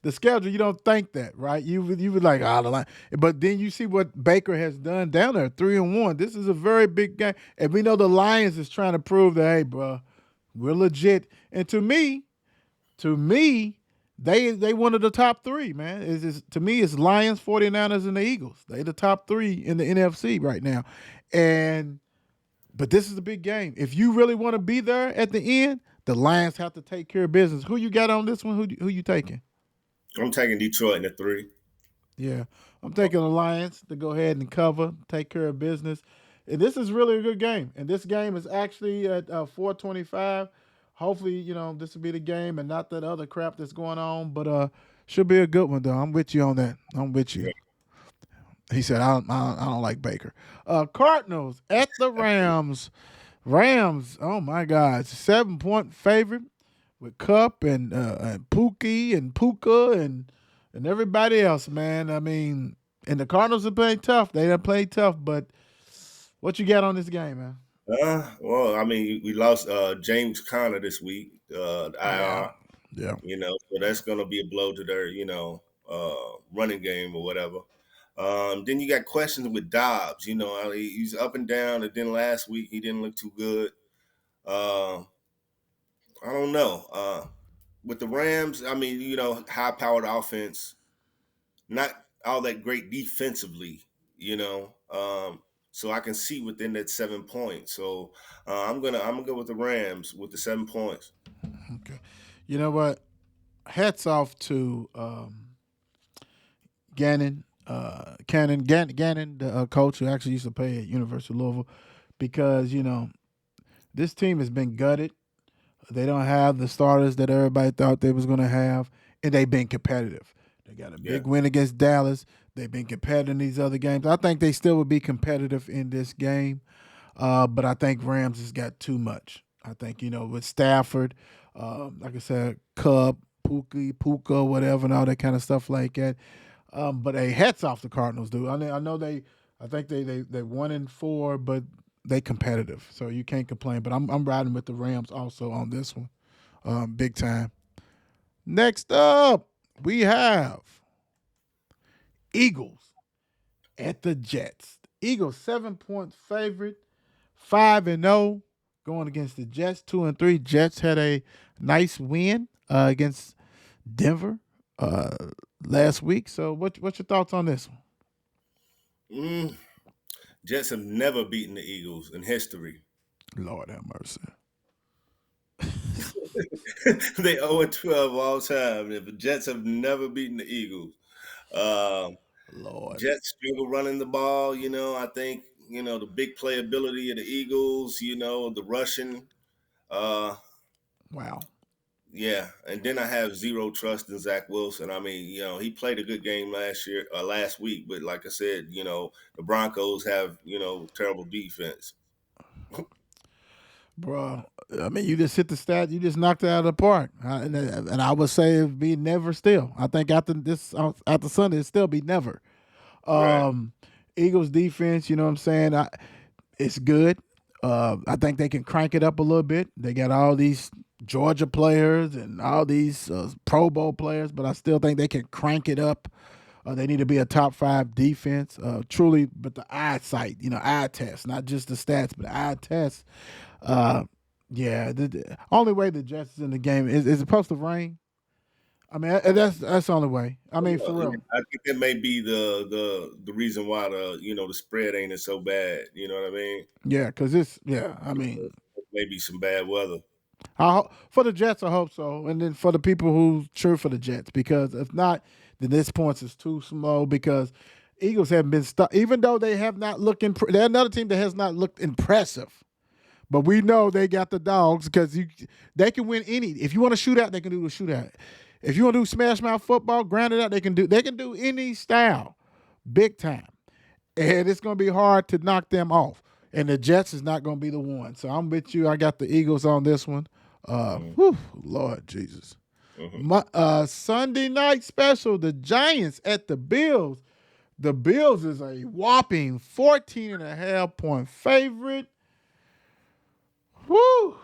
the schedule, you don't think that, right? You would like the line. But then you see what Baker has done down there, 3-1. This is a very big game. And we know the Lions is trying to prove that, hey, bro, we're legit. And to me, they one of the top three, man. To me, it's Lions, 49ers, and the Eagles. They the top three in the NFC right now. And but this is a big game. If you really want to be there at the end, the Lions have to take care of business. Who you got on this one? Who you taking? I'm taking Detroit in the 3. Yeah, I'm taking the Lions to go ahead and cover, take care of business. And this is really a good game. And this game is actually at 425. Hopefully, this will be the game and not that other crap that's going on. But should be a good one though. I'm with you on that. I'm with you. Yeah. He said, I don't like Baker. Cardinals at the Rams. Rams, oh my God, 7-point favorite with Cup and Pookie and Puka and everybody else, man. I mean, and the Cardinals are playing tough. They done played tough, but what you got on this game, man? Well, I mean, we lost James Conner this week, Yeah, IR. yeah. So that's going to be a blow to their, running game or whatever. Then you got questions with Dobbs. He's up and down. And then last week he didn't look too good. Uh, I don't know. With the Rams, I mean, high-powered offense, not all that great defensively. So I can see within that 7 points. So I'm gonna go with the Rams with the 7 points. Okay. You know what? Hats off to Gannon, the coach who actually used to play at University of Louisville, because this team has been gutted. They don't have the starters that everybody thought they was going to have, and they've been competitive. They got a Yeah. big win against Dallas. They've been competitive in these other games. I think they still would be competitive in this game, but I think Rams has got too much. I think with Stafford, like I said, Cub, Puka, whatever, and all that kind of stuff like that. But hey, hats off the Cardinals, dude. I know I think they 1-4, but they competitive, so you can't complain. But I'm riding with the Rams also on this one, big time. Next up, we have Eagles at the Jets. Eagles 7-point favorite, 5-0, going against the Jets 2-3. Jets had a nice win against Denver uh, last week. So what's your thoughts on this one? Mm, Jets have never beaten the Eagles in history. Lord have mercy. They 0-12 all time. The Jets have never beaten the Eagles. Um, Lord. Jets struggle running the ball. I think the big playability of the Eagles. The rushing. Uh, Wow. yeah, and then I have zero trust in Zach Wilson. I mean, he played a good game last week, but like I said, the Broncos have terrible defense. Bro, I mean, you just hit the stat. You just knocked it out of the park. And I would say it'd be never still. I think after Sunday, it'd still be never. Right. Um, Eagles defense, you know what I'm saying? It's good. I think they can crank it up a little bit. They got all these Georgia players and all these Pro Bowl players, but I still think they can crank it up. They need to be a top five defense, truly. But the eyesight, eye test, not just the stats, but the eye test. Uh, yeah, the only way the Jets is in the game is it supposed to rain. I mean, that's the only way. I mean, for real. I think that may be the reason why the spread ain't so bad. You know what I mean? Yeah, because it's yeah. I mean, Maybe some bad weather. For the Jets, I hope so, and then for the people who cheer for the Jets, because if not, then this points is too slow. Because Eagles haven't been stuck, even though they have not looked. They're another team that has not looked impressive. But we know they got the dogs because they can win any. If you want to shoot out, they can do a shootout. If you want to do smash mouth football, ground it out, they can do any style, big time. And it's going to be hard to knock them off. And the Jets is not going to be the one. So I'm with you. I got the Eagles on this one. Lord Jesus. Sunday night special, the Giants at the Bills. The Bills is a whopping 14.5-point favorite. Woo!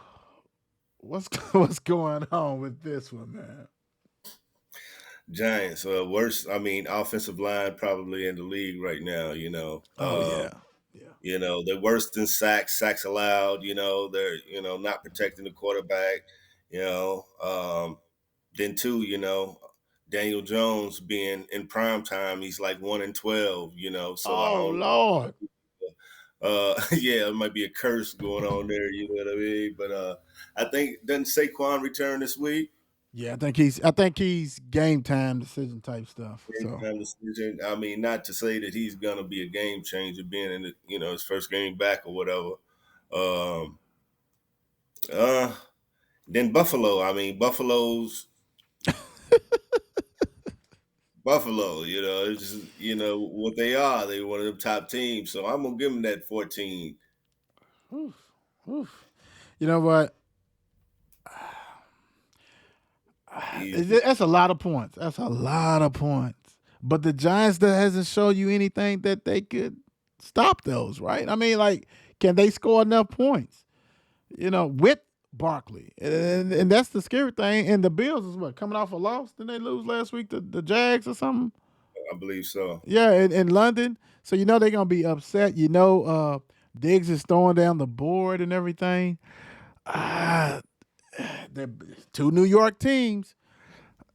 What's going on with this one, man? Giants, worst. I mean, offensive line probably in the league right now. Yeah. They're worse than sacks allowed. They're not protecting the quarterback. Then too, Daniel Jones being in prime time, he's like 1-12. So I Oh don't. Lord. Yeah, it might be a curse going on there. You know what I mean? But I think doesn't Saquon return this week? Yeah, I think he's game time decision type stuff. So Game-time decision. I mean, not to say that he's gonna be a game changer, being in his first game back or whatever. Um, uh, then Buffalo. I mean, Buffalo. It's just, what they are. They're one of them top teams. So I'm gonna give them that 14. oof, oof. You know what? Easy. That's a lot of points. That's a lot of points. But the Giants that hasn't shown you anything that they could stop those, right? I mean, like, can they score enough points? With Barkley, and that's the scary thing. And the Bills is what, coming off a loss? Didn't they lose last week to the Jags or something? I believe so. Yeah, in London. So they're gonna be upset. Diggs is throwing down the board and everything. They're two New York teams.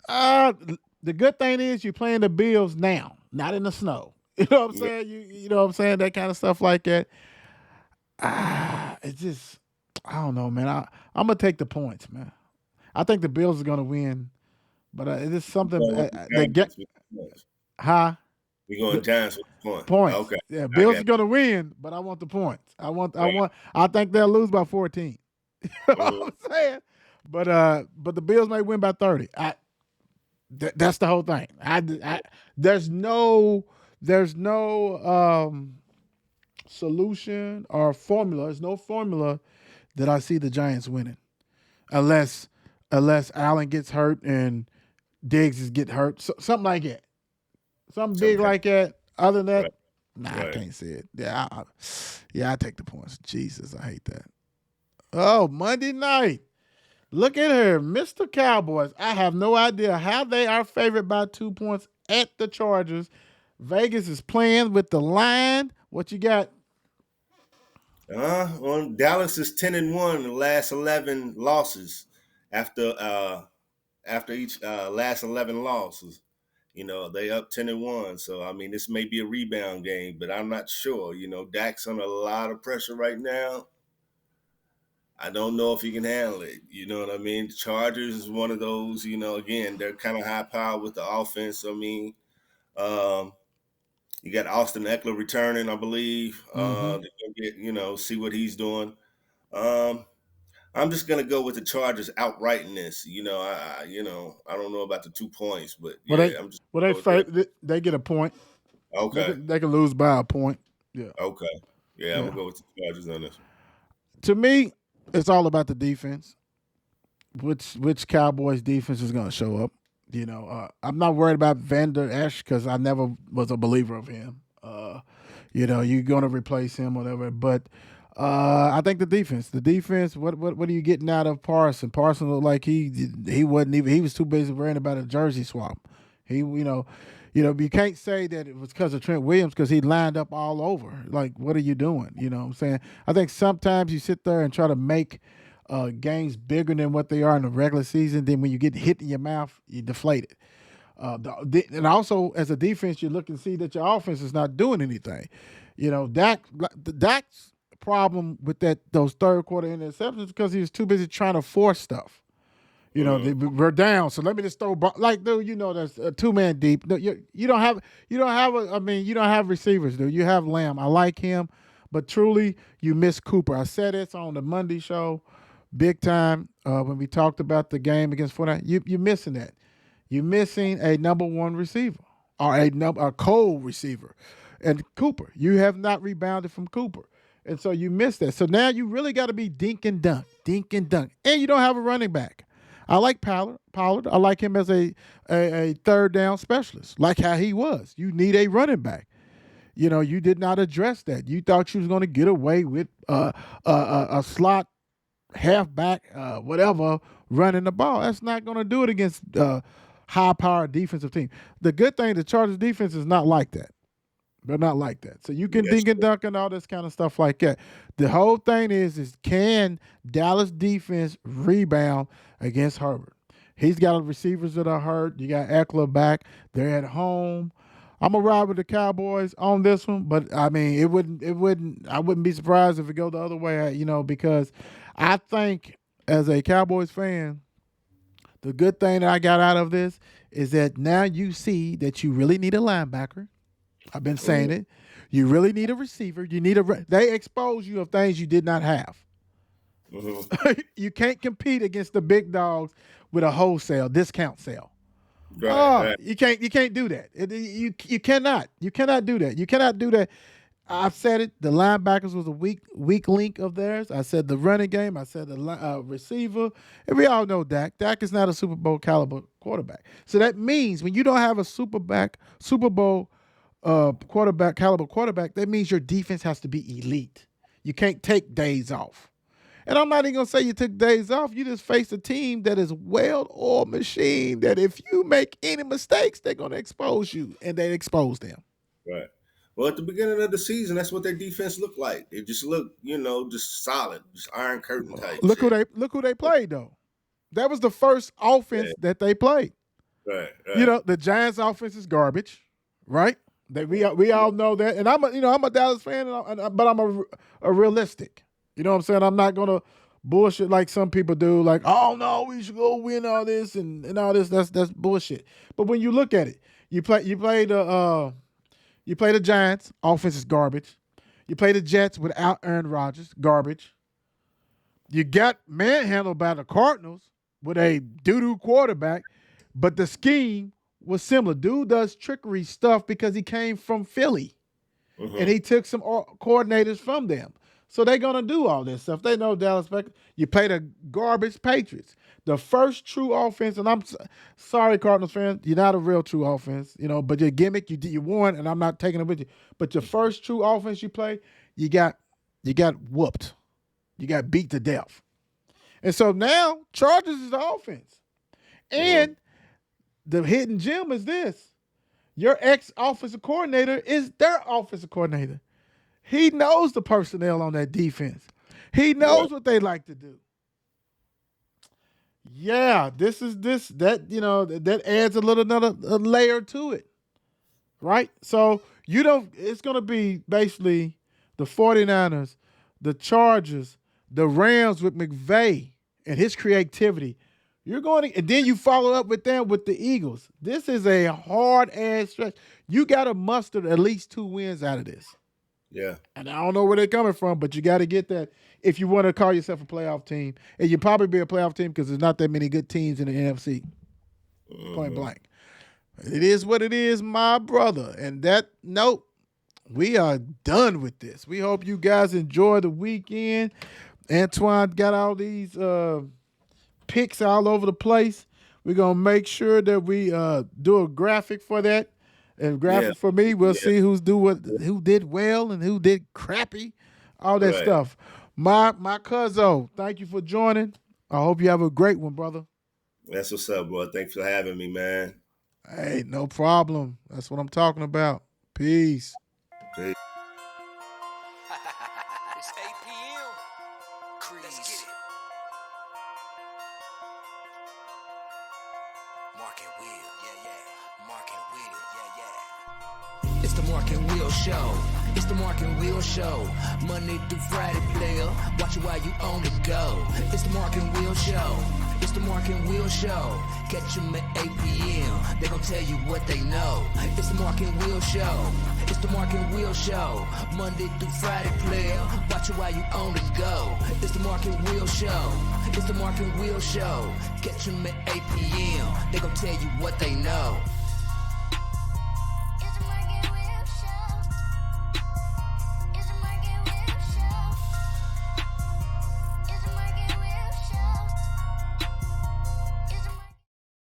The good thing is you're playing the Bills now, not in the snow. You know what I'm saying? You know what I'm saying? That kind of stuff like that. It's just, I don't know, man. I'm gonna take the points, man. I think the Bills are gonna win, but it is something they get. Huh? We going Giants with the point. Points. Okay. Yeah, Bills are gonna win, but I want the points. I think they'll lose by 14. You know what I'm saying? But the Bills may win by 30. That's the whole thing. There's no solution or formula. There's no formula that I see the Giants winning, unless Allen gets hurt and Diggs is get hurt, something like that, something big like that. Other than that, I can't see it. Yeah, I take the points. Jesus, I hate that. Oh, Monday night. Look at her, Mr. Cowboys. I have no idea how they are favored by 2 points at the Chargers. Vegas is playing with the line. What you got? Dallas is 10-1 in the last 11 losses after each last 11 losses. They up 10-1. So I mean, this may be a rebound game, but I'm not sure. Dak's under a lot of pressure right now. I don't know if he can handle it. You know what I mean? The Chargers is one of those, again, they're kind of high power with the offense. I mean, you got Austin Eckler returning, I believe. See what he's doing. I'm just gonna go with the Chargers outright in this. I don't know about the 2 points, but I'm just. They get a point. Okay. They can lose by a point. Yeah. Okay. Yeah, I'm gonna go with the Chargers on this. To me, it's all about the defense. Which Cowboys defense is going to show up? I'm not worried about Van Der Esch because I never was a believer of him. You're going to replace him, whatever. But I think the defense. What are you getting out of Parson? Parson looked like he wasn't even. He was too busy worrying about a jersey swap. You can't say that it was because of Trent Williams because he lined up all over. Like, what are you doing? You know what I'm saying? I think sometimes you sit there and try to make games bigger than what they are in the regular season. Then when you get hit in your mouth, you deflate it. And also, as a defense, you look and see that your offense is not doing anything. Dak's problem with those third quarter interceptions because he was too busy trying to force stuff. You know, we're down, so let me just throw like, dude. You know, that's a 2-man deep. No, you don't have you don't have receivers, dude. You have Lamb. I like him, but truly, you miss Cooper. I said this on the Monday show, big time when we talked about the game against 49. You're missing that. You're missing a number one receiver or a cold receiver, and Cooper. You have not rebounded from Cooper. And so you miss that. So now you really got to be dink and dunk. And you don't have a running back. I like Pollard. I like him as a third down specialist, like how he was. You need a running back. You know, you did not address that. You thought you was going to get away with a slot halfback, whatever, running the ball. That's not going to do it against high-powered defensive team. The good thing, the Chargers defense is not like that. They're not like that. So you can dink and dunk and all this kind of stuff like that. The whole thing is can Dallas defense rebound against Herbert? He's got receivers that are hurt. You got Eckler back. They're at home. I'm gonna ride with the Cowboys on this one, but I mean, I wouldn't be surprised if it go the other way, you know, because I think as a Cowboys fan, the good thing that I got out of this is that now you see that you really need a linebacker. I've been saying it. You really need a receiver. You need they expose you of things you did not have. You can't compete against the big dogs with a wholesale discount sale. Right. You can't do that. You cannot. You cannot do that. You cannot do that. I've said it. The linebackers was a weak link of theirs. I said the running game. I said the receiver. And we all know Dak. Dak is not a Super Bowl caliber quarterback. So that means when you don't have a Super Bowl caliber quarterback, that means your defense has to be elite. You can't take days off. And I'm not even going to say you took days off. You just faced a team that is well-oiled machine that if you make any mistakes, they're going to expose you, and they expose them. Right. Well, at the beginning of the season, that's what their defense looked like. It just looked, just solid, just iron curtain type. Look who they played, though. That was the first offense that they played. Right. You know, the Giants' offense is garbage, right? We all know that. And I'm a Dallas fan, but I'm a realistic. You know what I'm saying? I'm not gonna bullshit like some people do. Like, oh no, we should go win all this and all this. That's bullshit. But when you look at it, you play the Giants. Offense is garbage. You play the Jets without Aaron Rodgers. Garbage. You got manhandled by the Cardinals with a doo-doo quarterback, but the scheme was similar. Dude does trickery stuff because he came from Philly, and he took some coordinators from them. So they're going to do all this stuff. They know Dallas Beckett. You play the garbage Patriots. The first true offense, and I'm sorry, Cardinals fans, you're not a real true offense, but your gimmick, you won, and I'm not taking it with you. But your first true offense you play, you got whooped. You got beat to death. And so now Chargers is the offense. And the hidden gem is this. Your ex-offensive coordinator is their offensive coordinator. He knows the personnel on that defense. He knows what they like to do. Yeah, that adds another layer to it. Right? So it's going to be basically the 49ers, the Chargers, the Rams with McVay and his creativity. And then you follow up with them with the Eagles. This is a hard-ass stretch. You got to muster at least 2 wins out of this. Yeah. And I don't know where they're coming from, but you got to get that if you want to call yourself a playoff team. And you'll probably be a playoff team because there's not that many good teams in the NFC. Point blank. It is what it is, my brother. And we are done with this. We hope you guys enjoy the weekend. Antwan got all these picks all over the place. We're going to make sure that we do a graphic for that. And graphic for me, we'll see who did well and who did crappy, all that stuff. My cuzzo, thank you for joining. I hope you have a great one, brother. That's what's up, bro. Thanks for having me, man. Hey, no problem. That's what I'm talking about. Peace. It's 8 p.m. Let's get it. Mark and Will, yeah. Mark and Will, yeah. It's the Mark and Will Show. It's the Mark and Will Show. Monday through Friday, player. Watch it while you on the go. It's the Mark and Will Show. It's the Mark and Will Show. Catch them at 8 p.m. They gon' tell you what they know. It's the Mark and Will Show. It's the Mark and Will Show. Monday through Friday, player. Watch it while you on the go. It's the Mark and Will Show. It's the Mark and Will Show. Catch them at 8 p.m. They gon' tell you what they know.